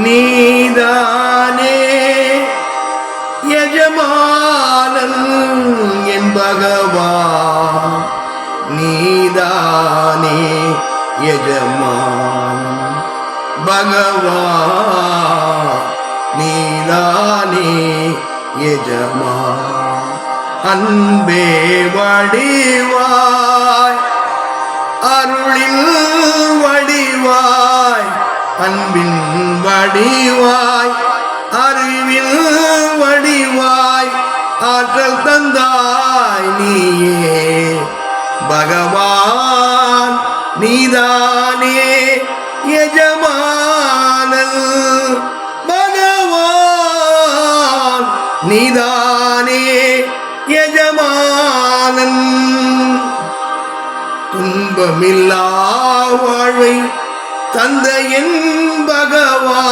நீதானே எஜமானன் என் பகவான், நீதானே எஜமானன் பகவான், நீதானே எஜமான். அன்பே வடிவாய் அருளில் வடிவாய், அன்பின் வடிவாய் அறிவில் வடிவாய், ஆற்றல் தந்தாய் நீயே பகவான், நீதானே எஜமானன் பகவான், நீதானே எஜமானன். துன்பமில்லா வாழ்வை தந்த என் பகவான்,